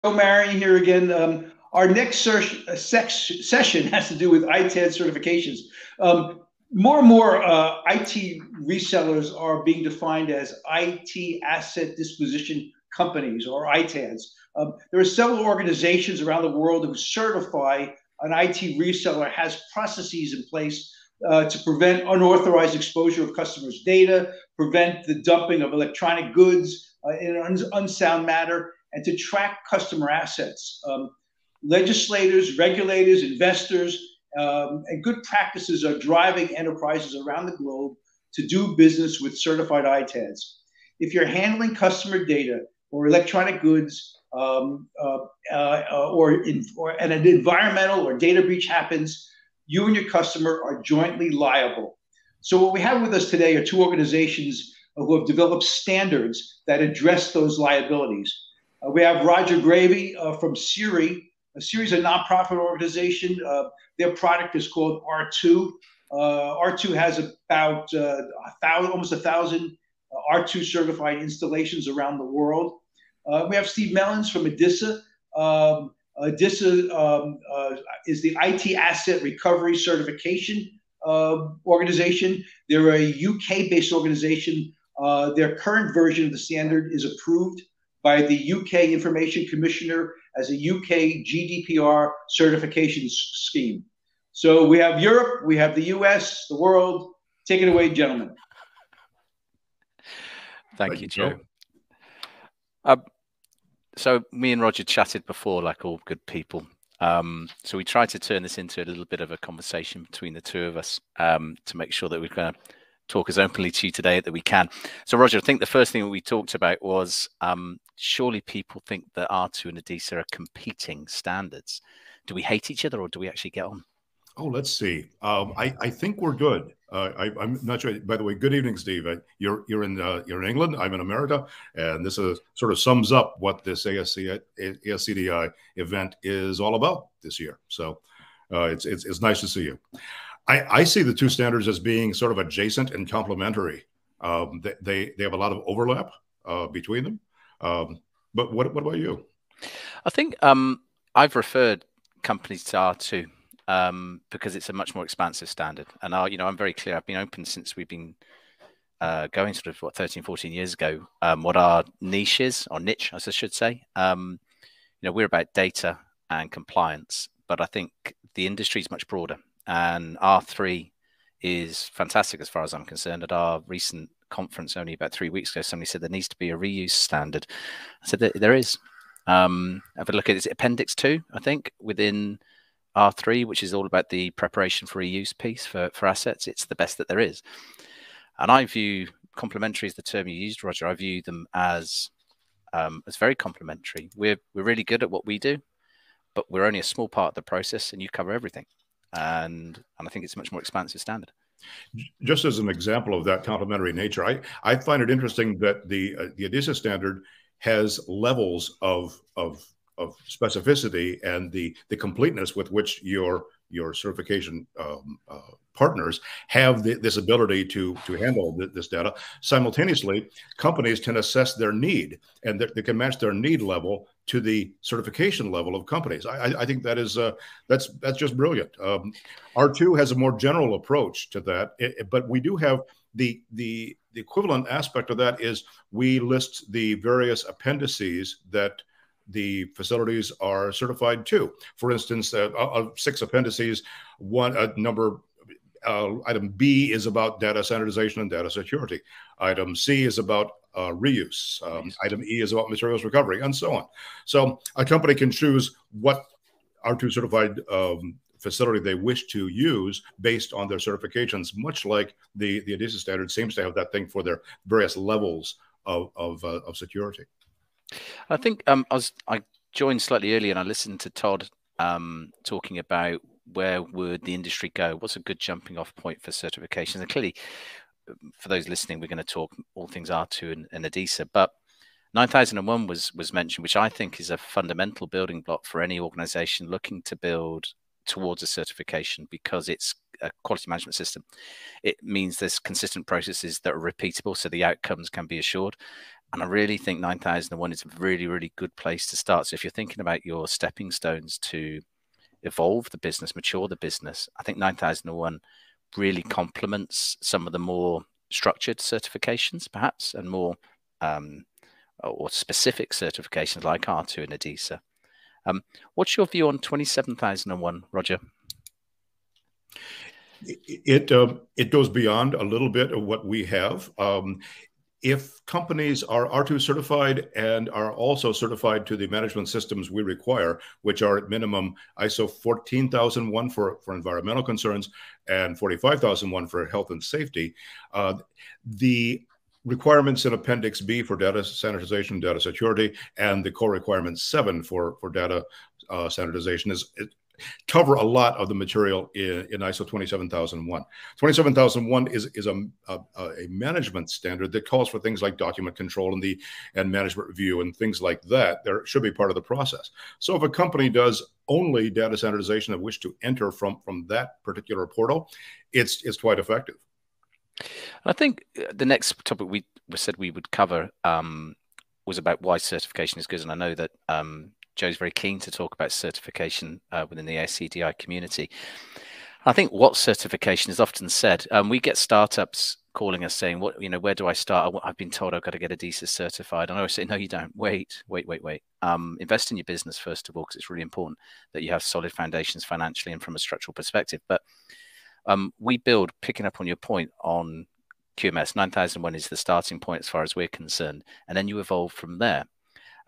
Marion here again. Our next session has to do with ITAD certifications. More and more IT resellers are being defined as IT asset disposition companies, or ITADs. There are several organizations around the world who certify an IT reseller has processes in place to prevent unauthorized exposure of customers' data, prevent the dumping of electronic goods in an unsound manner, and to track customer assets. Legislators, regulators, investors, and good practices are driving enterprises around the globe to do business with certified ITADs. If you're handling customer data or electronic goods, and an environmental or data breach happens, you and your customer are jointly liable. So what we have with us today are two organizations who have developed standards that address those liabilities. We have Roger Greive from SERI. SERI is a nonprofit organization. Their product is called R2. R2 has about almost 1,000 R2 certified installations around the world. We have Steve Melling from ADISA. ADISA is the IT Asset Recovery Certification organization. They're a UK-based organization. Their current version of the standard is approved by the UK Information Commissioner as a UK GDPR certification scheme. So we have Europe, we have the US, the world. Take it away, gentlemen. Thank you, Joe. So me and Roger chatted before, like all good people. So we tried to turn this into a little bit of a conversation between the two of us to make sure that we're going to talk as openly to you today that we can. So Roger, I think the first thing that we talked about was surely people think that R2 and ADISA are competing standards. Do we hate each other or do we actually get on? Oh, let's see. I think we're good. I'm not sure. By the way, good evening, Steve. You're in England. I'm in America, and this is sort of sums up what this ASCDI event is all about this year. So it's nice to see you. I see the two standards as being sort of adjacent and complementary. They have a lot of overlap between them. But what about you? I think I've referred companies to R2. Because it's a much more expansive standard. And I'm very clear. I've been open since we've been going sort of 13, 14 years ago, what our niche is, or niche, as I should say. We're about data and compliance, but I think the industry is much broader. And R3 is fantastic as far as I'm concerned. At our recent conference only about 3 weeks ago, somebody said there needs to be a reuse standard. I said that there is. Have a look at it. Is it Appendix 2, I think, within R3, which is all about the preparation for reuse piece for assets. It's the best that there is. And I view complementary is the term you used, Roger. I view them as very complementary. We're really good at what we do, but we're only a small part of the process and you cover everything. And I think it's a much more expansive standard. Just as an example of that complementary nature, I find it interesting that the ADISA standard has levels of specificity and the completeness with which your certification partners have this ability to handle this data. Simultaneously, companies can assess their need, and they can match their need level to the certification level of companies. I think that is that's just brilliant. R2 has a more general approach to that, but we do have the equivalent aspect of that is we list the various appendices that the facilities are certified to. For instance, 6 appendices. Item B is about data sanitization and data security. Item C is about reuse. Item E is about materials recovery, and so on. So a company can choose what R2 certified facility they wish to use based on their certifications, much like the ADISA standard seems to have that thing for their various levels of security. I think I joined slightly early and I listened to Todd talking about where would the industry go? What's a good jumping off point for certifications? And clearly, for those listening, we're going to talk all things R2 and ADISA, but 9001 was mentioned, which I think is a fundamental building block for any organization looking to build towards a certification, because it's a quality management system. It means there's consistent processes that are repeatable, so the outcomes can be assured. And I really think 9001 is a really, really good place to start. So if you're thinking about your stepping stones to evolve the business, mature the business, I think 9001 really complements some of the more structured certifications, perhaps, and more or specific certifications like R2 and ADISA. What's your view on 27001, Roger? It goes beyond a little bit of what we have. If companies are R2 certified and are also certified to the management systems we require, which are at minimum ISO 14001 for environmental concerns and 45001 for health and safety, the requirements in Appendix B for data sanitization, data security, and the core requirement 7 for data sanitization cover a lot of the material in ISO 27001. 27001 is a management standard that calls for things like document control and management review and things like that. There should be part of the process. So if a company does only data sanitization and wish to enter from that particular portal, it's quite effective. I think the next topic we said we would cover was about why certification is good, and I know that Joe's very keen to talk about certification within the ASCDI community. I think what certification is often said, we get startups calling us saying, "What, where do I start? I've been told I've got to get ADISA certified." And I always say, "No, you don't. Wait. Invest in your business first of all, because it's really important that you have solid foundations financially and from a structural perspective." But we build, picking up on your point on QMS, 9001 is the starting point as far as we're concerned, and then you evolve from there.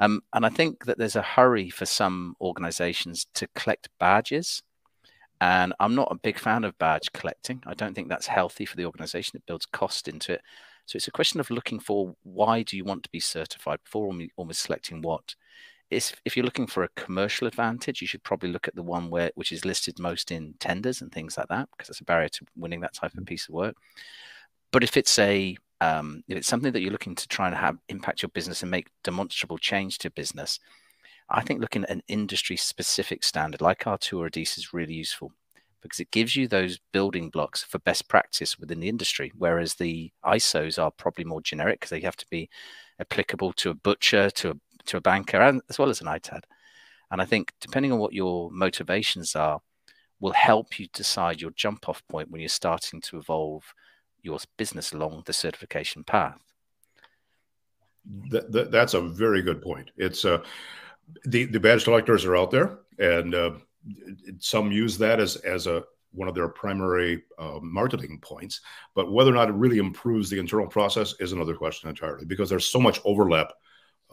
And I think that there's a hurry for some organizations to collect badges. And I'm not a big fan of badge collecting. I don't think that's healthy for the organization. It builds cost into it. So it's a question of looking for, why do you want to be certified before almost selecting what. If you're looking for a commercial advantage, you should probably look at the one which is listed most in tenders and things like that, because that's a barrier to winning that type of piece of work. But if it's something that you're looking to try and have impact your business and make demonstrable change to business, I think looking at an industry-specific standard like R2 or ADISA is really useful, because it gives you those building blocks for best practice within the industry, whereas the ISOs are probably more generic because they have to be applicable to a butcher, to a banker, and as well as an ITAD. And I think depending on what your motivations are, will help you decide your jump-off point when you're starting to evolve your business along the certification path. That's a very good point. It's the badge collectors are out there, and some use that as one of their primary marketing points. But whether or not it really improves the internal process is another question entirely, because there's so much overlap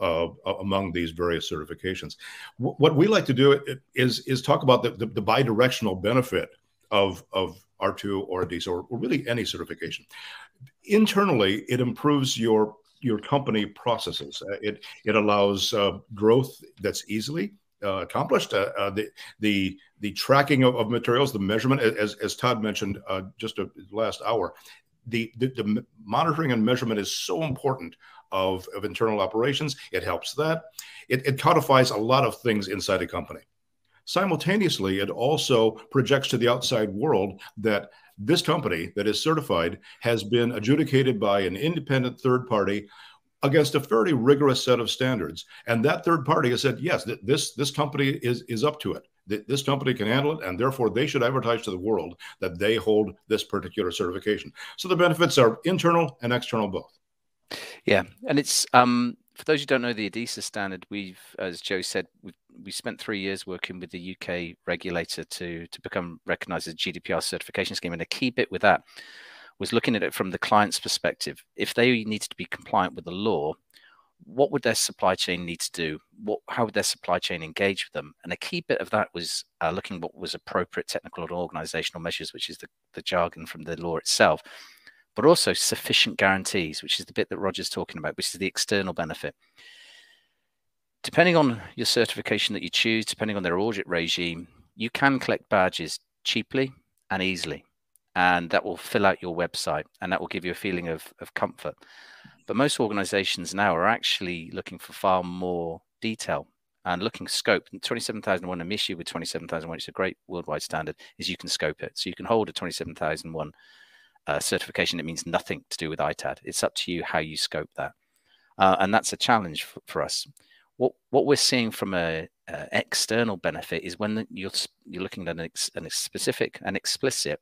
among these various certifications. What we like to do is talk about the bidirectional benefit of R2 or ADISA, or really any certification. Internally, it improves your company processes. It allows growth that's easily accomplished. The tracking of materials, the measurement, as Todd mentioned just last hour, the monitoring and measurement is so important of internal operations. It helps that. It codifies a lot of things inside a company. Simultaneously, it also projects to the outside world that this company that is certified has been adjudicated by an independent third party against a fairly rigorous set of standards. And that third party has said, yes, this company is up to it. This company can handle it, and therefore they should advertise to the world that they hold this particular certification. So the benefits are internal and external both. Yeah, and it's for those who don't know the ADISA standard, we've, as Joe said, we spent 3 years working with the UK regulator to become recognised as a GDPR certification scheme. And a key bit with that was looking at it from the client's perspective. If they needed to be compliant with the law, what would their supply chain need to do? How would their supply chain engage with them? And a key bit of that was looking at what was appropriate technical and organisational measures, which is the jargon from the law itself, but also sufficient guarantees, which is the bit that Roger's talking about, which is the external benefit. Depending on your certification that you choose, depending on their audit regime, you can collect badges cheaply and easily, and that will fill out your website, and that will give you a feeling of comfort. But most organizations now are actually looking for far more detail and looking scope. And 27001, an issue with 27001, it's a great worldwide standard, is you can scope it. So you can hold a 27001 certification. It means nothing to do with ITAD. It's up to you how you scope that. and that's a challenge for us. What we're seeing from an external benefit is when you're looking at a specific and explicit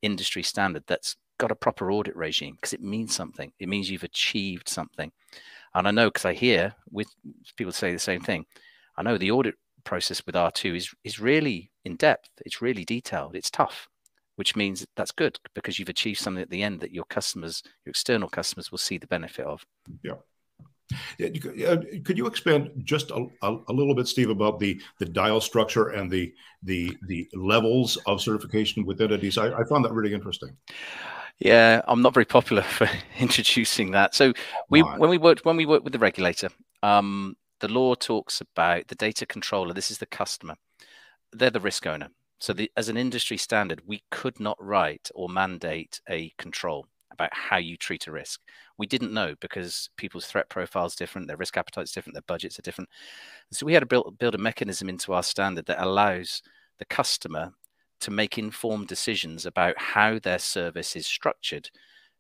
industry standard that's got a proper audit regime, because it means something. It means you've achieved something. And I know, because I hear with people say the same thing, I know the audit process with R2 is really in depth. It's really detailed. It's tough, which means that's good, because you've achieved something at the end that your customers, your external customers, will see the benefit of. Yeah. Could you expand just a little bit, Steve, about the dial structure and the levels of certification within ADISA? I found that really interesting. Yeah, I'm not very popular for introducing that. So when we work with the regulator, the law talks about the data controller. This is the customer. They're the risk owner. So as an industry standard, we could not write or mandate a control about how you treat a risk. We didn't know, because people's threat profile is different, their risk appetite is different, their budgets are different. So we had to build a mechanism into our standard that allows the customer to make informed decisions about how their service is structured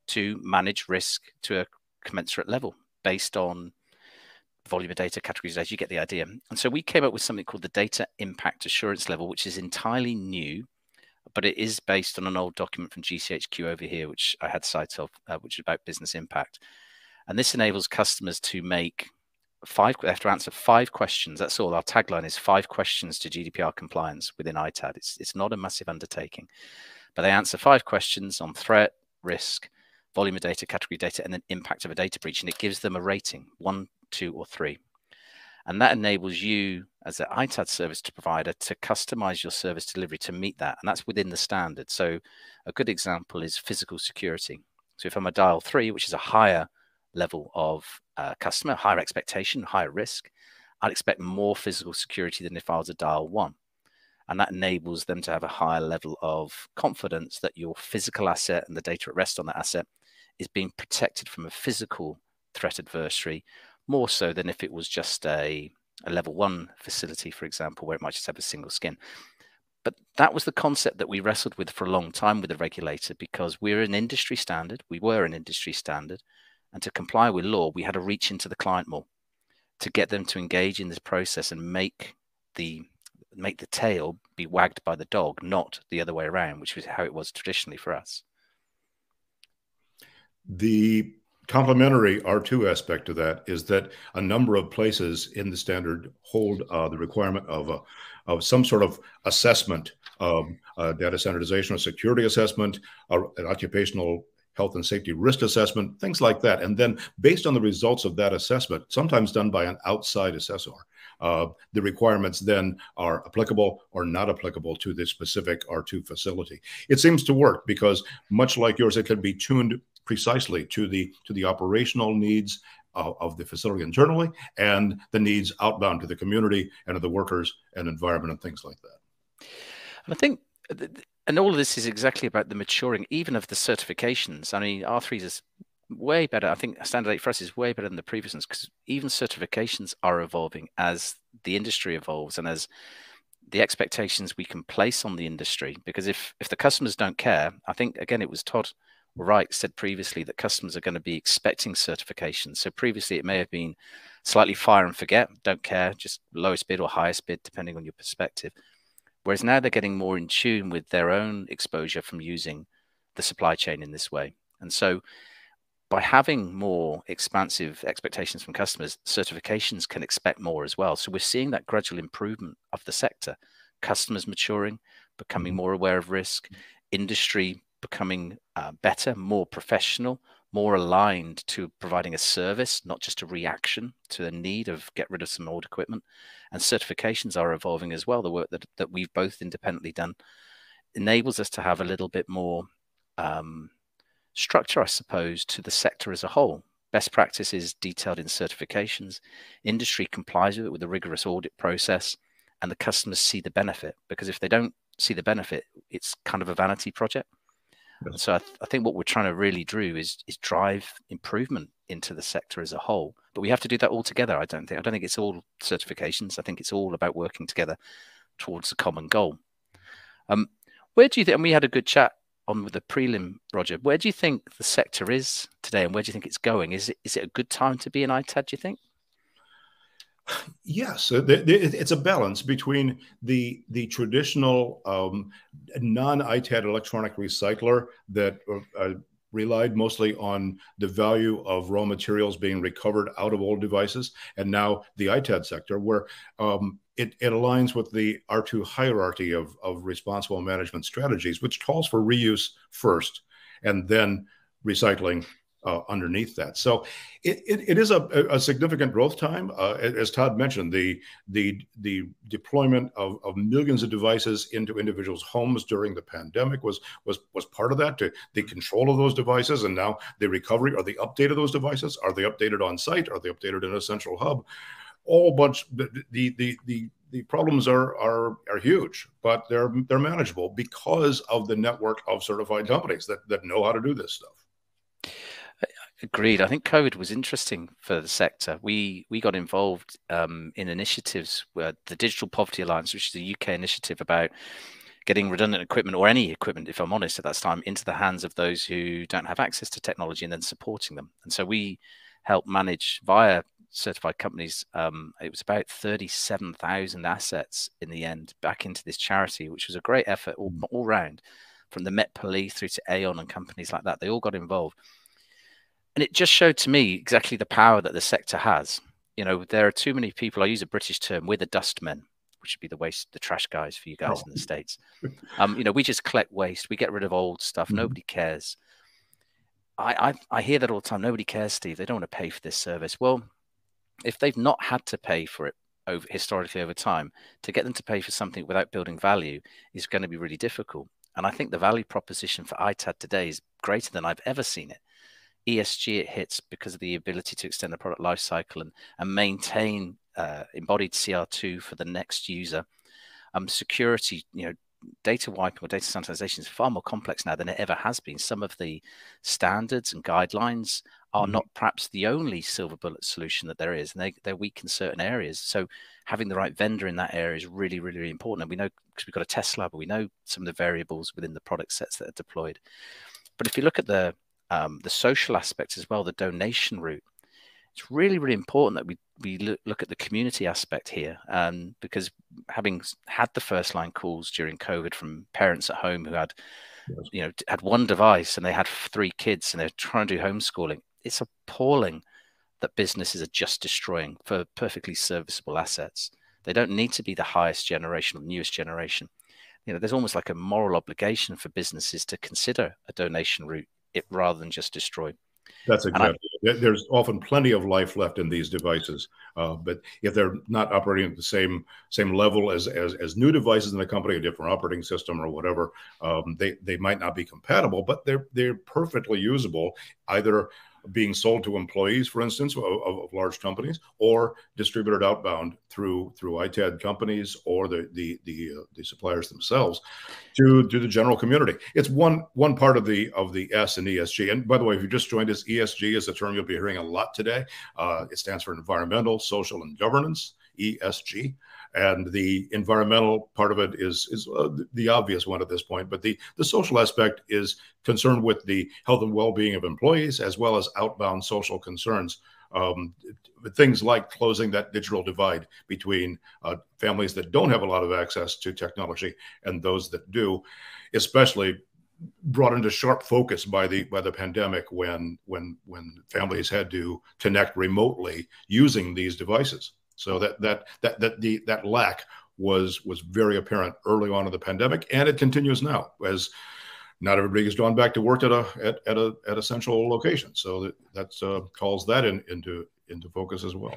to manage risk to a commensurate level based on volume of data, categories of data. You get the idea. And so we came up with something called the data impact assurance level, which is entirely new, but it is based on an old document from GCHQ over here, which I had sight of, which is about business impact. And this enables customers to make they have to answer 5 questions. That's all. Our tagline is 5 questions to GDPR compliance within ITAD. It's not a massive undertaking, but they answer 5 questions on threat, risk, volume of data, category data, and then impact of a data breach. And it gives them a rating, 1, 2, or 3. And that enables you as an ITAD service provider to customize your service delivery to meet that. And that's within the standard. So a good example is physical security. So if I'm a dial 3, which is a higher level of customer, higher expectation, higher risk, I'd expect more physical security than if I was a dial 1. And that enables them to have a higher level of confidence that your physical asset and the data at rest on that asset is being protected from a physical threat adversary, more so than if it was just a level 1 facility, for example, where it might just have a single skin. But that was the concept that we wrestled with for a long time with the regulator, because we're an industry standard. We were an industry standard. And to comply with law, we had to reach into the client more to get them to engage in this process and make the tail be wagged by the dog, not the other way around, which was how it was traditionally for us. The complementary R2 aspect to that is that a number of places in the standard hold the requirement of some sort of assessment, data sanitization or security assessment, an occupational health and safety risk assessment, things like that. And then based on the results of that assessment, sometimes done by an outside assessor, the requirements then are applicable or not applicable to this specific R2 facility. It seems to work because, much like yours, it can be tuned precisely to the operational needs of the facility internally and the needs outbound to the community and to the workers and environment and things like that. And I think, and all of this is exactly about the maturing, even of the certifications. I mean, R3 is way better. I think Standard 8 for us is way better than the previous ones, because even certifications are evolving as the industry evolves and as the expectations we can place on the industry. Because if the customers don't care, I think, again, it was Todd Wright said previously that customers are going to be expecting certifications. So previously it may have been slightly fire and forget, don't care, just lowest bid or highest bid, depending on your perspective. Whereas now they're getting more in tune with their own exposure from using the supply chain in this way. And so by having more expansive expectations from customers, certifications can expect more as well. So we're seeing that gradual improvement of the sector, customers maturing, becoming more aware of risk, industry becoming better, more professional, more aligned to providing a service, not just a reaction to the need of get rid of some old equipment. And certifications are evolving as well. The work that we've both independently done enables us to have a little bit more structure, I suppose, to the sector as a whole. Best practice is detailed in certifications. Industry complies with it with a rigorous audit process, and the customers see the benefit. Because if they don't see the benefit, it's kind of a vanity project. And so I think what we're trying to really do is drive improvement into the sector as a whole. But we have to do that all together. I don't think it's all certifications. I think it's all about working together towards a common goal. Where do you think, and we had a good chat on with the prelim, Roger, where do you think the sector is today, and where do you think it's going? Is it a good time to be an ITAD, do you think? Yes, it's a balance between the traditional non-ITAD electronic recycler that relied mostly on the value of raw materials being recovered out of old devices, and now the ITAD sector, where it aligns with the R2 hierarchy of responsible management strategies, which calls for reuse first and then recycling underneath that. So it is a significant growth time. As Todd mentioned, the deployment of millions of devices into individuals' homes during the pandemic was part of that, to the control of those devices, and now the recovery or the update of those devices. Are they updated on site? Are they updated in a central hub? All bunch. The problems are huge, but they're manageable because of the network of certified companies that know how to do this stuff. Agreed. I think COVID was interesting for the sector. We got involved in initiatives where the Digital Poverty Alliance, which is a UK initiative about getting redundant equipment, or any equipment, if I'm honest, at that time, into the hands of those who don't have access to technology, and then supporting them. And so we helped manage via certified companies. It was about 37,000 assets in the end back into this charity, which was a great effort all round, from the Met Police through to Aon and companies like that. They all got involved. And it just showed to me exactly the power that the sector has. You know, there are too many people. I use a British term, we're the dustmen, which would be the trash guys for you guys in the States. You know, we just collect waste. We get rid of old stuff. Nobody cares. I hear that all the time. Nobody cares, Steve. They don't want to pay for this service. Well, if they've not had to pay for it historically over time, to get them to pay for something without building value is going to be really difficult. And I think the value proposition for ITAD today is greater than I've ever seen it. ESG it hits because of the ability to extend the product life cycle and maintain embodied CR2 for the next user. Security, you know, data wiping or data sanitization is far more complex now than it ever has been. Some of the standards and guidelines are not perhaps the only silver bullet solution that there is, and they're weak in certain areas. So having the right vendor in that area is really, really, really important. And we know, because we've got a test lab, we know some of the variables within the product sets that are deployed. But if you look at the social aspects as well, the donation route, it's really, really important that we look at the community aspect here, because having had the first line calls during COVID from parents at home who had, you know, had one device and they had 3 kids and they're trying to do homeschooling, it's appalling that businesses are just destroying for perfectly serviceable assets. They don't need to be the highest generation or newest generation. You know, there's almost like a moral obligation for businesses to consider a donation route rather than just destroy. That's exactly it. There's often plenty of life left in these devices, but if they're not operating at the same level as new devices in the company, a different operating system or whatever, they might not be compatible, but they're perfectly usable, either being sold to employees, for instance, of large companies, or distributed outbound through ITAD companies or the suppliers themselves to the general community. It's one part of the S in ESG. And by the way, if you just joined us, ESG is a term you'll be hearing a lot today. It stands for environmental, social, and governance, ESG. And the environmental part of it is the obvious one at this point, but the social aspect is concerned with the health and well-being of employees, as well as outbound social concerns. Things like closing that digital divide between families that don't have a lot of access to technology and those that do, especially brought into sharp focus by the pandemic when families had to connect remotely using these devices. So that lack was very apparent early on in the pandemic, and it continues now, as not everybody has gone back to work at a central location. So that calls that into focus as well.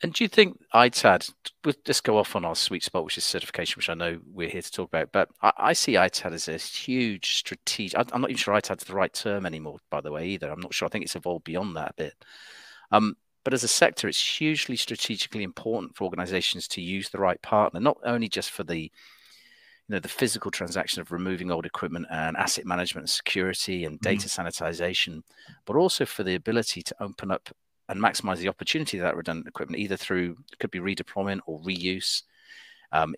And do you think ITAD, we'll just go off on our sweet spot, which is certification, which I know we're here to talk about, but I see ITAD as a huge strategic, I'm not even sure ITAD's the right term anymore, by the way, either. I'm not sure. I think it's evolved beyond that a bit. But as a sector, it's hugely strategically important for organizations to use the right partner, not only just for the physical transaction of removing old equipment and asset management and security and data sanitization, but also for the ability to open up and maximize the opportunity of that redundant equipment, either through, it could be redeployment or reuse.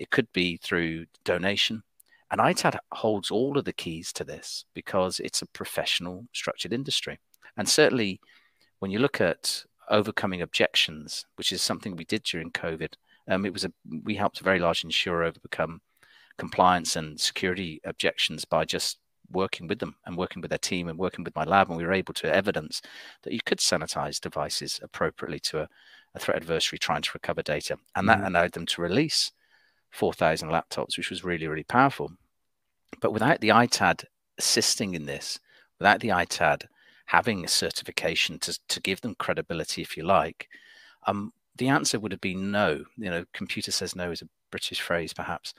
It could be through donation. And ITAD holds all of the keys to this because it's a professional structured industry. And certainly when you look at overcoming objections, which is something we did during COVID, we helped a very large insurer overcome compliance and security objections by just working with them and working with their team and working with my lab. And we were able to evidence that you could sanitize devices appropriately to a threat adversary trying to recover data. And that allowed them to release 4,000 laptops, which was really, really powerful. But without the ITAD assisting in this, without the ITAD having a certification to give them credibility, if you like, the answer would have been no. You know, computer says no is a British phrase, perhaps.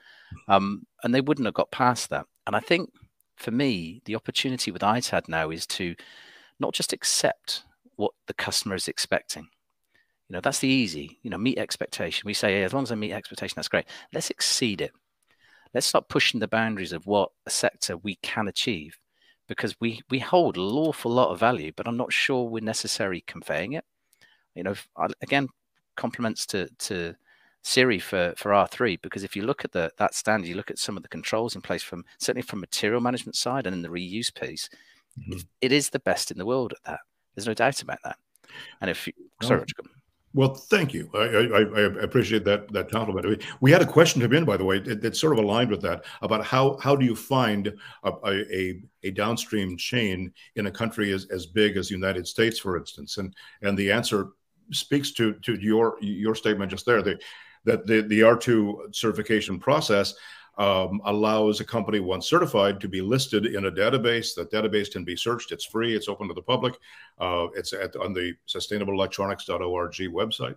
And they wouldn't have got past that. And I think for me, the opportunity with ITAD now is to not just accept what the customer is expecting. You know, that's the easy, you know, meet expectation. We say, hey, as long as I meet expectation, that's great. Let's exceed it. Let's start pushing the boundaries of what a sector we can achieve, because we hold an awful lot of value, but I'm not sure we're necessarily conveying it. You know, again, compliments to SERI for R3, because if you look at that standard, you look at some of the controls in place certainly from material management side and in the reuse piece, it is the best in the world at that. There's no doubt about that. And if you, sorry, Roger. Well, thank you. I appreciate that compliment. We had a question come in, by the way, that's sort of aligned with that, about how do you find a downstream chain in a country as big as the United States, for instance, and the answer speaks to your statement just there, that the R2 certification process allows a company, once certified, to be listed in a database. That database can be searched. It's free. It's open to the public. It's on the sustainableelectronics.org website.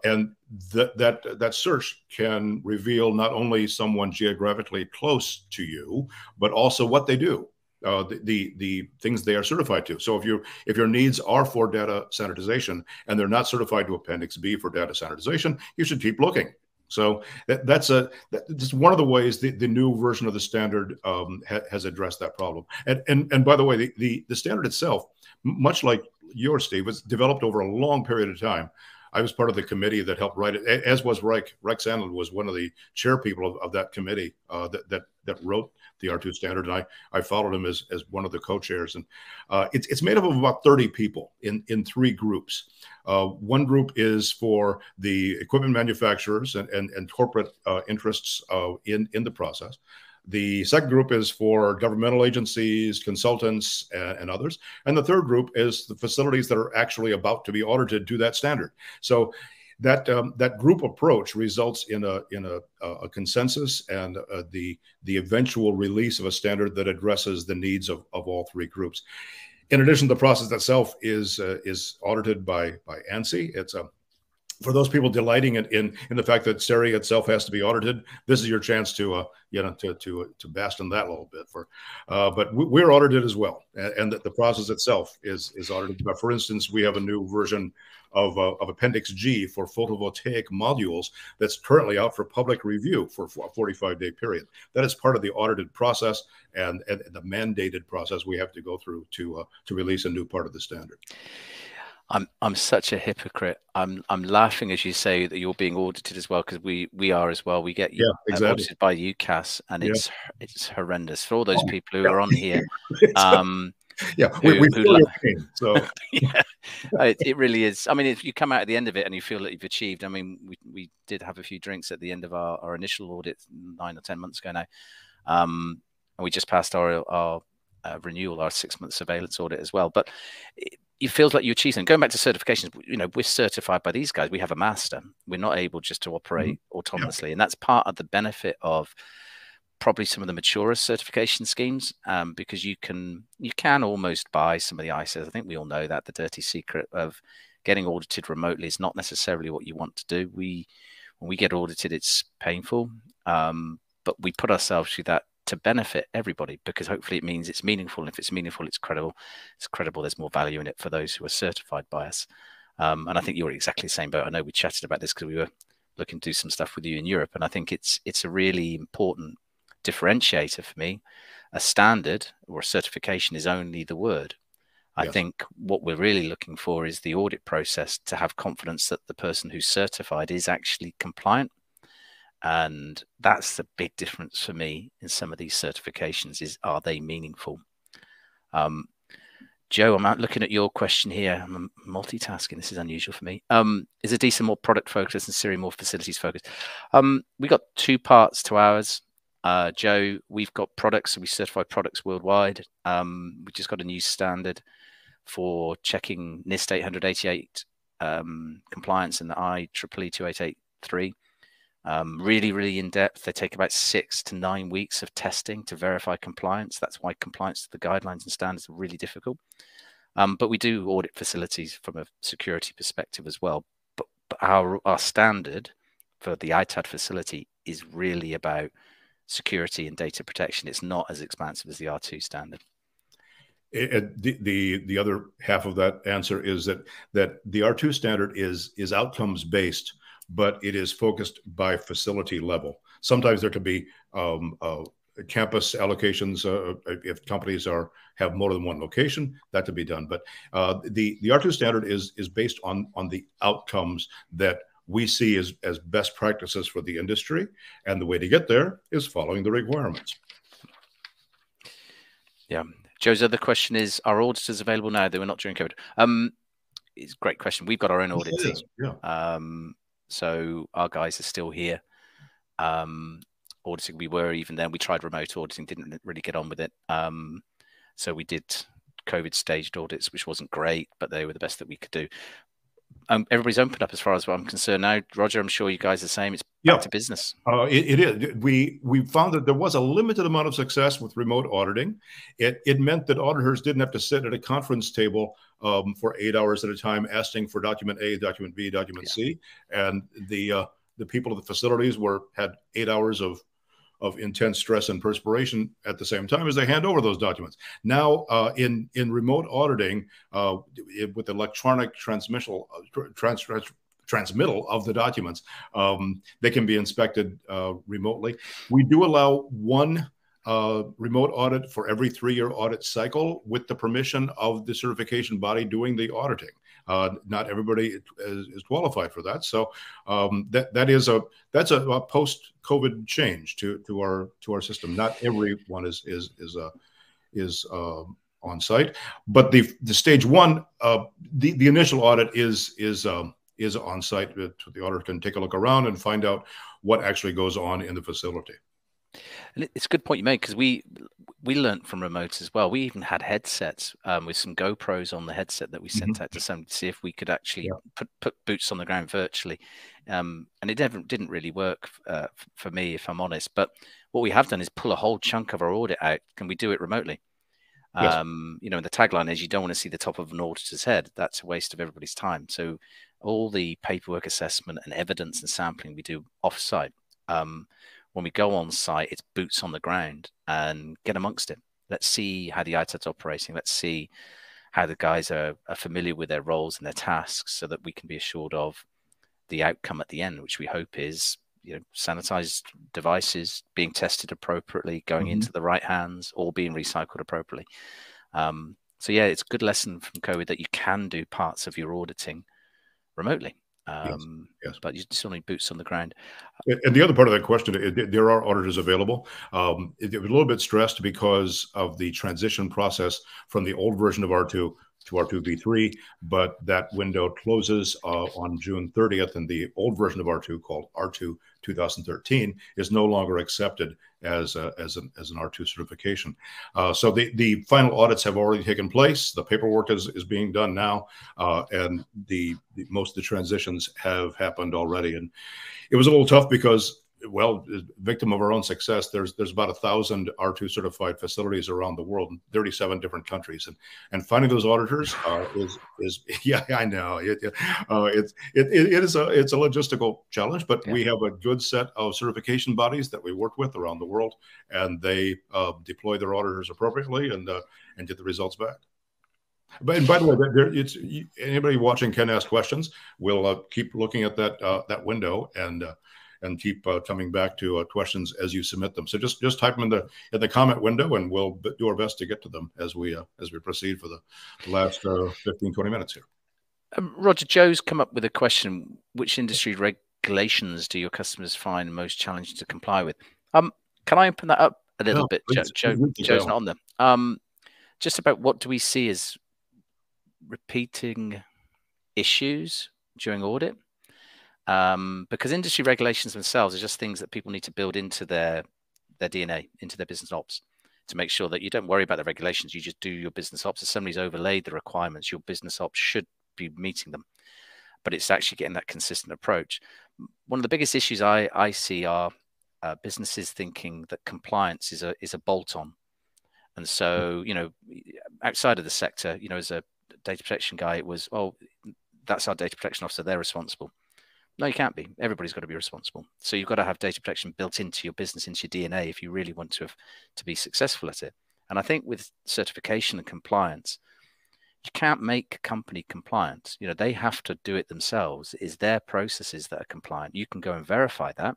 And that search can reveal not only someone geographically close to you, but also what they do, the things they are certified to. So if your needs are for data sanitization and they're not certified to Appendix B for data sanitization, you should keep looking. So that's just one of the ways the new version of the standard has addressed that problem. And by the way, the standard itself, much like yours, Steve, was developed over a long period of time. I was part of the committee that helped write it, as was Reich. Reich Sandlin was one of the chair people of that committee that wrote the R2 standard, and I followed him as one of the co-chairs. And it's made up of about 30 people in three groups. One group is for the equipment manufacturers and corporate interests in the process. The second group is for governmental agencies, consultants, and others. And the third group is the facilities that are actually about to be audited to that standard. So that group approach results in a consensus and the eventual release of a standard that addresses the needs of all three groups. In addition, the process itself is audited by ANSI. It's for those people delighting in the fact that SERI itself has to be audited, this is your chance to bask in that a little bit. But we're audited as well, and the process itself is audited. But for instance, we have a new version of Appendix G for photovoltaic modules that's currently out for public review for a 45-day period. That is part of the audited process and the mandated process we have to go through to release a new part of the standard. I'm such a hypocrite. I'm laughing as you say that you're being audited as well, because we are as well. We get audited by UCAS, and it's horrendous for all those people who are on here. We feel your pain. So it really is. I mean, if you come out at the end of it and you feel that you've achieved, I mean, we did have a few drinks at the end of our initial audit 9 or 10 months ago now, and we just passed our renewal, our 6-month surveillance audit as well. But it feels like you achieve them. Going back to certifications, you know, we're certified by these guys. We have a master. We're not able just to operate autonomously. And that's part of the benefit of probably some of the maturer certification schemes, because you can almost buy some of the ISOs. I think we all know that the dirty secret of getting audited remotely is not necessarily what you want to do. When we get audited, it's painful, but we put ourselves through that to benefit everybody, because hopefully it means it's meaningful. And if it's meaningful, it's credible. It's credible. There's more value in it for those who are certified by us. And I think you're exactly the same boat. I know we chatted about this because we were looking to do some stuff with you in Europe. And I think it's a really important differentiator for me. A standard or a certification is only the word. I think what we're really looking for is the audit process to have confidence that the person who's certified is actually compliant. And that's the big difference for me in some of these certifications is, are they meaningful? Joe, I'm out looking at your question here. I'm multitasking. This is unusual for me. Is ADISA more product focused and SERI more facilities focused? We got two parts to ours. Joe, we've got products, so we certify products worldwide. We just got a new standard for checking NIST 888 compliance and the IEEE 2883. Really, really in depth. They take about 6 to 9 weeks of testing to verify compliance. That's why compliance to the guidelines and standards are really difficult. But we do audit facilities from a security perspective as well. But our standard for the ITAD facility is really about security and data protection. It's not as expansive as the R2 standard. The other half of that answer is that the R2 standard is outcomes based, but it is focused by facility level. Sometimes there could be campus allocations if companies have more than one location, that could be done. But the R2 standard is based on the outcomes that we see as best practices for the industry, and the way to get there is following the requirements. Yeah. Joe's other question is, are auditors available now? They were not during COVID. It's a great question. We've got our own audit team. Yeah. So our guys are still here. Auditing, we were even then. We tried remote auditing, didn't really get on with it. So we did COVID staged audits, which wasn't great, but they were the best that we could do. Everybody's opened up as far as I'm concerned now. Roger, I'm sure you guys are the same. It's back to business. It is. We found that there was a limited amount of success with remote auditing. It meant that auditors didn't have to sit at a conference table for 8 hours at a time asking for document A, document B, document C. And the people at the facilities had 8 hours of intense stress and perspiration at the same time as they hand over those documents. Now, in remote auditing, with electronic transmittal of the documents, they can be inspected remotely. We do allow one remote audit for every 3-year audit cycle with the permission of the certification body doing the auditing. Not everybody is qualified for that, so that's a post-COVID change to our system. Not everyone is on site, but the stage one, the initial audit is on site. The auditor can take a look around and find out what actually goes on in the facility. And it's a good point you made, because we learned from remote as well. We even had headsets with some GoPros on the headset that we sent out to somebody to see if we could actually put boots on the ground virtually. And it didn't really work for me, if I'm honest. But what we have done is pull a whole chunk of our audit out. Can we do it remotely? Yes. You know, the tagline is, you don't want to see the top of an auditor's head. That's a waste of everybody's time. So all the paperwork assessment and evidence and sampling we do off-site. When we go on site, it's boots on the ground and get amongst it. Let's see how the ITAD's operating. Let's see how the guys are familiar with their roles and their tasks, so that we can be assured of the outcome at the end, which we hope is, you know, sanitized devices being tested appropriately, going into the right hands, all being recycled appropriately. So yeah, it's a good lesson from COVID that you can do parts of your auditing remotely. Yes. But you still need boots on the ground. And the other part of that question, there are auditors available. It was a little bit stressed because of the transition process from the old version of R2 to R2v3, but that window closes on June 30th, and the old version of R2, called R2 2013, is no longer accepted as an R2 certification. So the final audits have already taken place. The paperwork is being done now, and most of the transitions have happened already. And it was a little tough because, well, victim of our own success, there's about 1,000 R2 certified facilities around the world in 37 different countries, and finding those auditors is yeah, I know it's a logistical challenge, but we have a good set of certification bodies that we work with around the world, and they deploy their auditors appropriately and get the results back. And by the way, anybody watching can ask questions. We'll keep looking at that window and keep coming back to questions as you submit them. So just type them in the comment window, and we'll do our best to get to them as we proceed for the last 15, 20 minutes here. Roger, Joe's come up with a question: which industry regulations do your customers find most challenging to comply with? Can I open that up a little bit, Joe's not on there. Just about what do we see as repeating issues during audit? Because industry regulations themselves are just things that people need to build into their DNA, into their business ops, to make sure that you don't worry about the regulations, you just do your business ops. If somebody's overlaid the requirements, your business ops should be meeting them. But it's actually getting that consistent approach. One of the biggest issues I see are businesses thinking that compliance is a bolt-on. And so, you know, outside of the sector, you know, as a data protection guy, it was, oh, that's our data protection officer, they're responsible. No, you can't be. Everybody's got to be responsible. So you've got to have data protection built into your business, into your DNA, if you really want to be successful at it. And I think with certification and compliance, you can't make a company compliant. You know, they have to do it themselves. It's their processes that are compliant. You can go and verify that,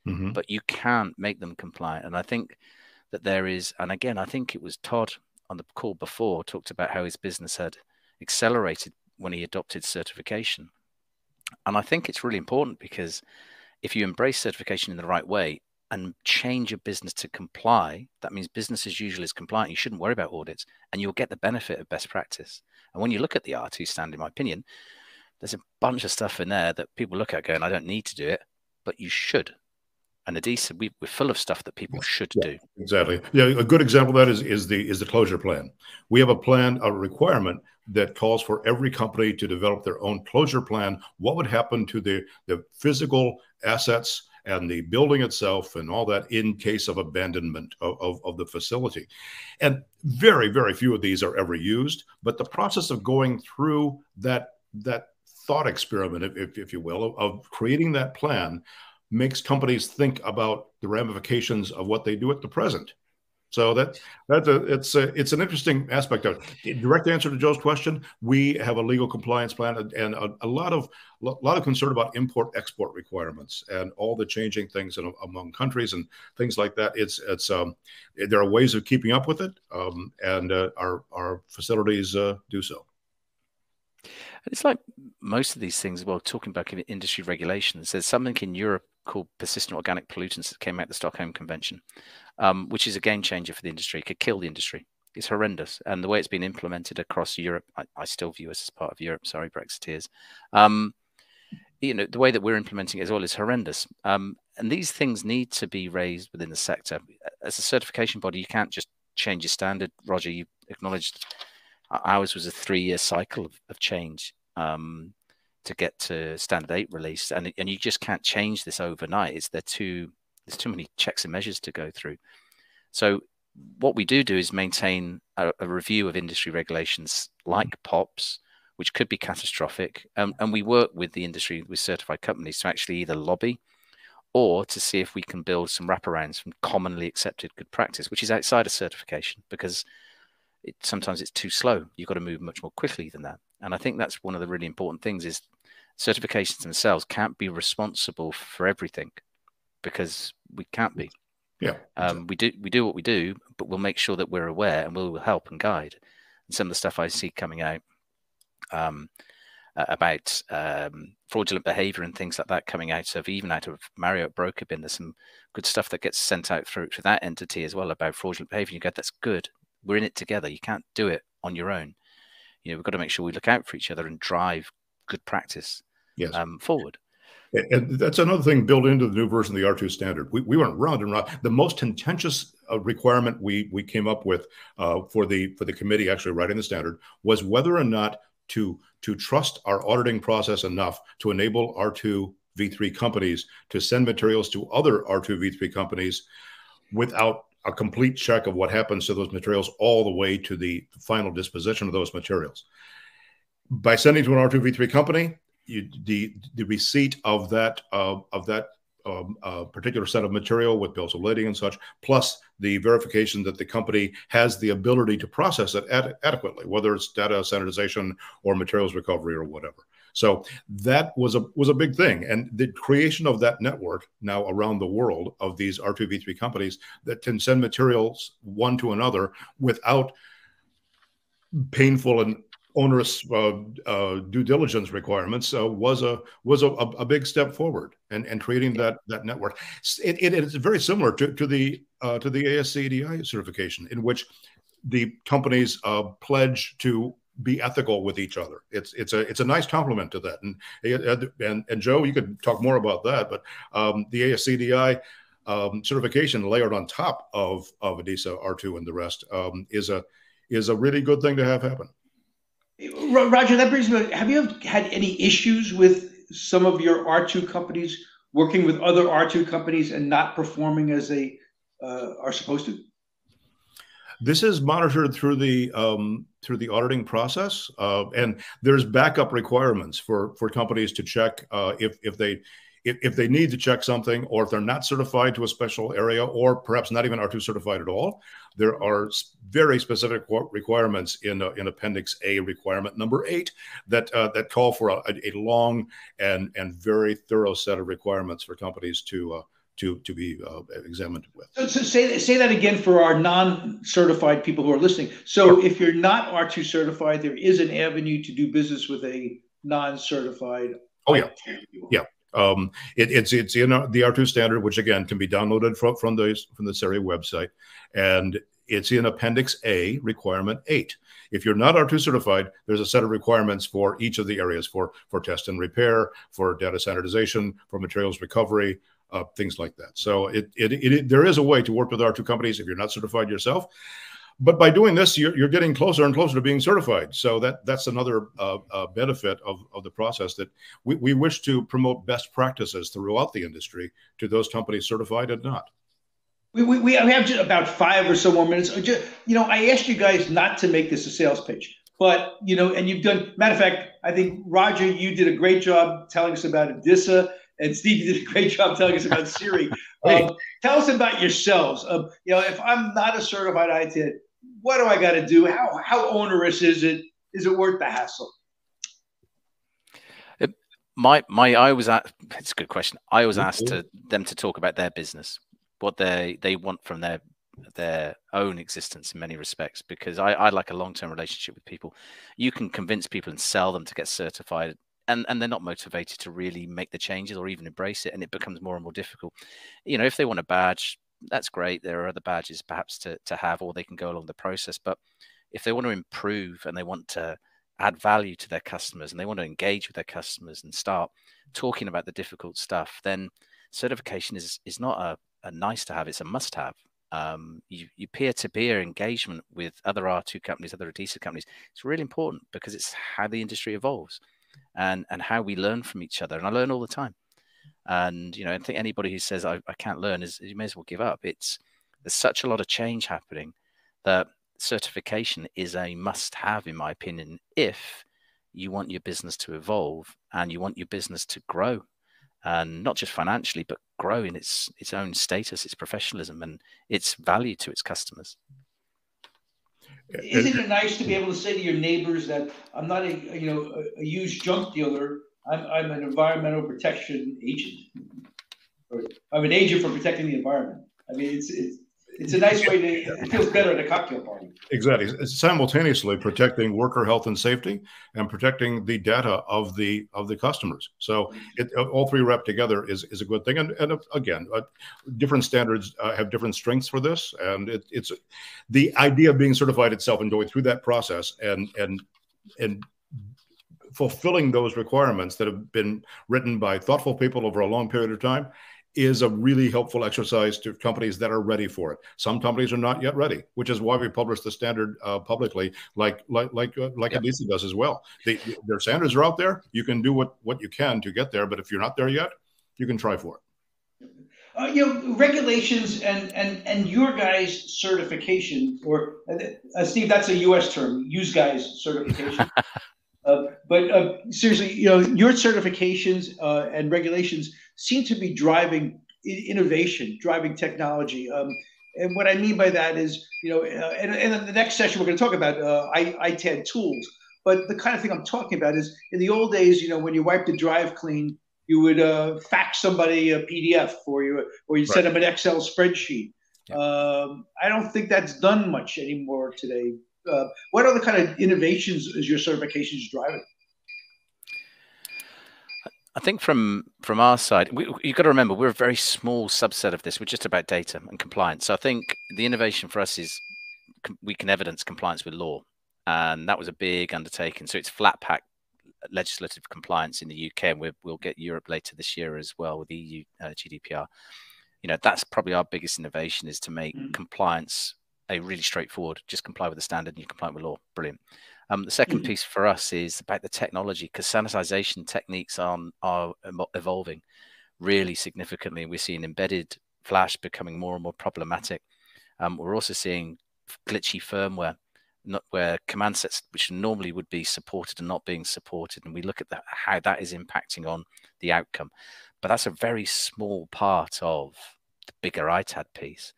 but you can't make them compliant. And I think that there is, and again, I think it was Todd on the call before talked about how his business had accelerated when he adopted certification. And I think it's really important, because if you embrace certification in the right way and change your business to comply, that means business as usual is compliant. You shouldn't worry about audits, and you'll get the benefit of best practice. And when you look at the R2 standard, in my opinion, there's a bunch of stuff in there that people look at going, I don't need to do it, but you should. And ADISA, we're full of stuff that people should do. Exactly. Yeah, a good example of that is the closure plan. We have a plan, a requirement that calls for every company to develop their own closure plan. What would happen to the physical assets and the building itself and all that in case of abandonment of the facility? And very, very few of these are ever used. But the process of going through that thought experiment, if you will, of creating that plan makes companies think about the ramifications of what they do at the present. So it's an interesting aspect of it. Direct answer to Joe's question: we have a legal compliance plan and a lot of concern about import-export requirements and all the changing things among countries and things like that. There are ways of keeping up with it, and our facilities do so. It's like most of these things. Well, talking about industry regulations, there's something in Europe called persistent organic pollutants that came out of the Stockholm Convention, which is a game changer for the industry. It could kill the industry. It's horrendous. And the way it's been implemented across Europe, I still view us as part of Europe. Sorry, Brexiteers. You know, the way that we're implementing it as well is horrendous. And these things need to be raised within the sector. As a certification body, you can't just change your standard. Roger, you acknowledged ours was a 3-year cycle of change to get to standard 8 release, and you just can't change this overnight. There's too many checks and measures to go through. So what we do is maintain a review of industry regulations like POPs, which could be catastrophic, and we work with the industry, with certified companies, to actually either lobby or to see if we can build some wraparounds from commonly accepted good practice, which is outside of certification, because sometimes it's too slow. You've got to move much more quickly than that. And I think that's one of the really important things, is certifications themselves can't be responsible for everything, because we can't be. Yeah. We do what we do, but we'll make sure that we're aware and we'll help and guide. And some of the stuff I see coming out about fraudulent behavior and things like that coming out of Marriott Broker Bin, there's some good stuff that gets sent out through that entity as well about fraudulent behavior. You go, that's good. We're in it together. You can't do it on your own. You know, we've got to make sure we look out for each other and drive good practice forward. And that's another thing built into the new version of the R2 standard. We went round and round. The most contentious requirement we came up with for the committee actually writing the standard was whether or not to trust our auditing process enough to enable R2 V3 companies to send materials to other R2 V3 companies without a complete check of what happens to those materials all the way to the final disposition of those materials. By sending to an R2 V3 company, the receipt of that particular set of material with bills of lading and such, plus the verification that the company has the ability to process it adequately, whether it's data sanitization or materials recovery or whatever. So that was a big thing. And the creation of that network now around the world of these R2 V3 companies that can send materials one to another without painful and onerous due diligence requirements was a big step forward, and creating that network. It's very similar to the ASCDI certification, in which the companies pledge to be ethical with each other. It's a nice complement to that. And Joe, you could talk more about that, but the ASCDI certification layered on top of ADISA R2 and the rest is a really good thing to have happen. Roger, that brings me. Have you had any issues with some of your R2 companies working with other R2 companies and not performing as they are supposed to? This is monitored through the auditing process, and there's backup requirements for companies to check if they need to check something, or if they're not certified to a special area, or perhaps not even R2 certified at all. There are very specific requirements in Appendix A, requirement number 8, that call for a long and very thorough set of requirements for companies to be examined with. So say that again for our non-certified people who are listening. So if you're not R2 certified, there is an avenue to do business with a non-certified. Oh yeah, yeah. It's in the R2 standard, which again can be downloaded from the SERI website, and it's in Appendix A, requirement 8. If you're not R2 certified, there's a set of requirements for each of the areas, for test and repair, for data sanitization, for materials recovery, things like that. So there is a way to work with R2 companies if you're not certified yourself. But by doing this, you're getting closer and closer to being certified. So that's another benefit of the process, that we wish to promote best practices throughout the industry to those companies certified and not. We have just about 5 or so more minutes. Just, I asked you guys not to make this a sales pitch, but, and you've done, matter of fact, I think, Roger, you did a great job telling us about ADISA, and Steve, you did a great job telling us about SERI. Tell us about yourselves. If I'm not a certified ITAD, what do I got to do? How onerous is it? Is it worth the hassle? It's a good question. I always ask them to talk about their business, what they want from their own existence in many respects, because I like a long-term relationship with people. You can convince people and sell them to get certified, and they're not motivated to really make the changes or even embrace it, and it becomes more and more difficult. If they want a badge, that's great. There are other badges perhaps to have, or they can go along the process. But if they want to improve and they want to add value to their customers and they want to engage with their customers and start talking about the difficult stuff, then certification is not a nice to have, it's a must have. You peer-to-peer engagement with other R2 companies, other ADISA companies, it's really important, because it's how the industry evolves and how we learn from each other. And I learn all the time. And, I think anybody who says I can't learn, you may as well give up. There's such a lot of change happening that certification is a must have, in my opinion, if you want your business to evolve and you want your business to grow, and not just financially, but grow in its own status, its professionalism, and its value to its customers. Isn't it nice to be able to say to your neighbors that I'm not a used junk dealer? I'm an environmental protection agent. I'm an agent for protecting the environment. I mean, it's a nice way to. It feels better at a cocktail party. Exactly. It's simultaneously protecting worker health and safety and protecting the data of the customers. So all three wrapped together is a good thing. And again, different standards have different strengths for this. And it's the idea of being certified itself and going through that process and fulfilling those requirements that have been written by thoughtful people over a long period of time is a really helpful exercise to companies that are ready for it. Some companies are not yet ready, which is why we publish the standard publicly, like ADISA does as well. Their standards are out there. You can do what you can to get there, but if you're not there yet, you can try for it. Regulations and your guys' certification, or Steve, that's a U.S. term, use guys certification. But seriously, your certifications and regulations seem to be driving innovation, driving technology. And what I mean by that is, and in the next session, we're going to talk about ITAD tools. But the kind of thing I'm talking about is, in the old days, when you wipe the drive clean, you would fax somebody a PDF for you, or you'd send them an Excel spreadsheet. I don't think that's done much anymore today. What other kind of innovations is your certifications driving? I think from our side, you've got to remember we're a very small subset of this. We're just about data and compliance. So I think the innovation for us is we can evidence compliance with law, and that was a big undertaking. So it's flat pack legislative compliance in the UK, and we'll get Europe later this year as well with EU GDPR. You know, that's probably our biggest innovation, is to make compliance a really straightforward, just comply with the standard and you comply with law. Brilliant. The second piece for us is about the technology, because sanitization techniques are evolving really significantly. We're seeing embedded flash becoming more and more problematic. We're also seeing glitchy firmware, not where command sets which normally would be supported and not being supported, and we look at how that is impacting on the outcome. But that's a very small part of the bigger ITAD piece.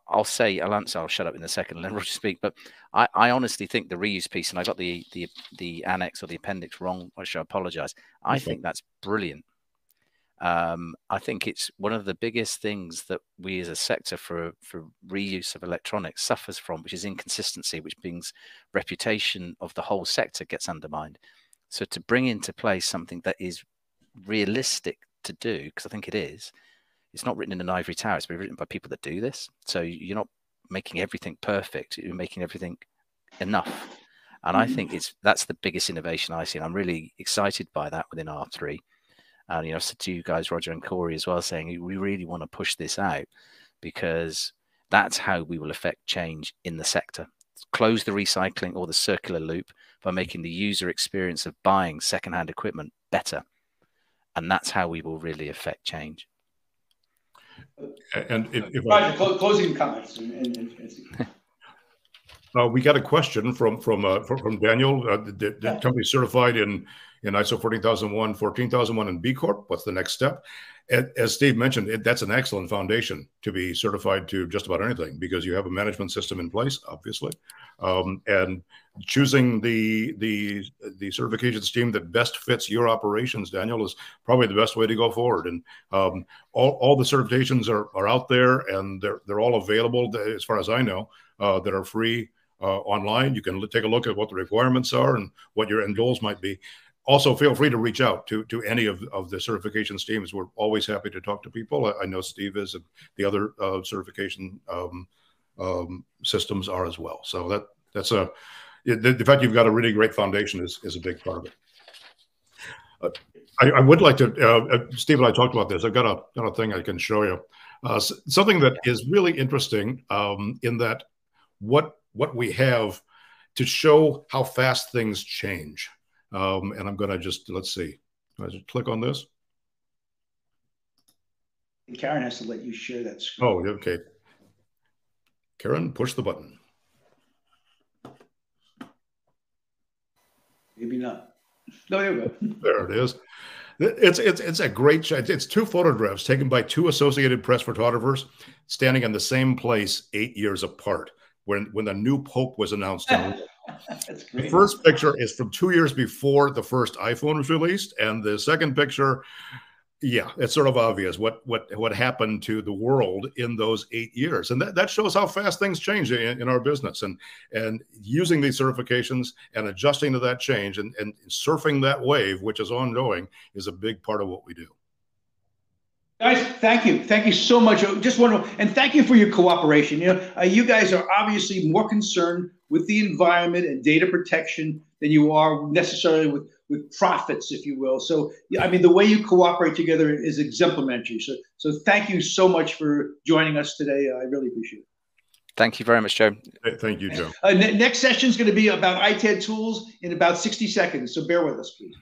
I'll shut up in a second and let Roger speak, but I honestly think the reuse piece, and I got the annex or the appendix wrong, which I apologize. I think that's brilliant. I think it's one of the biggest things that we as a sector for reuse of electronics suffers from, which is inconsistency, which means reputation of the whole sector gets undermined. So to bring into place something that is realistic to do, because I think it is, it's not written in an ivory tower, it's been written by people that do this. So you're not making everything perfect, you're making everything enough. And I think that's the biggest innovation I see, and I'm really excited by that within R3. And, you know, so to you guys, Roger and Corey as well, saying we really want to push this out, because that's how we will affect change in the sector. Close the recycling or the circular loop by making the user experience of buying secondhand equipment better. And that's how we will really affect change. And closing comments. We got a question from Daniel. The company certified in ISO 14001, 14001, and B Corp. What's the next step? As Steve mentioned, that's an excellent foundation to be certified to just about anything, because you have a management system in place, obviously, and choosing the certification scheme that best fits your operations, Daniel, is probably the best way to go forward. And all the certifications are out there, and they're all available, as far as I know, that are free online. You can take a look at what the requirements are and what your end goals might be. Also, feel free to reach out to any of the certification teams. We're always happy to talk to people. I know Steve is, and the other certification systems are as well. So that's the fact you've got a really great foundation is a big part of it. I would like to, Steve and I talked about this. I've got a thing I can show you. Something that is really interesting in that what we have to show how fast things change. And I'm going to just, let's see. I just click on this. Karen has to let you share that screen. Oh, okay. Karen, push the button. Maybe not. No, there we go. There it is. It's a great shot. It's two photographs taken by two Associated Press photographers standing in the same place 8 years apart when the new Pope was announced. That's great. The first picture is from 2 years before the first iPhone was released, and the second picture, yeah, it's sort of obvious what happened to the world in those 8 years, and that shows how fast things change in our business. And using these certifications and adjusting to that change and surfing that wave, which is ongoing, is a big part of what we do. Guys, thank you so much. Just want to, and thank you for your cooperation. You know, you guys are obviously more concerned with the environment and data protection than you are necessarily with profits, if you will. So, I mean, the way you cooperate together is exemplary. So thank you so much for joining us today. I really appreciate it. Thank you very much, Joe. Thank you, Joe. Next session is going to be about ITAD tools in about 60 seconds. So bear with us, please.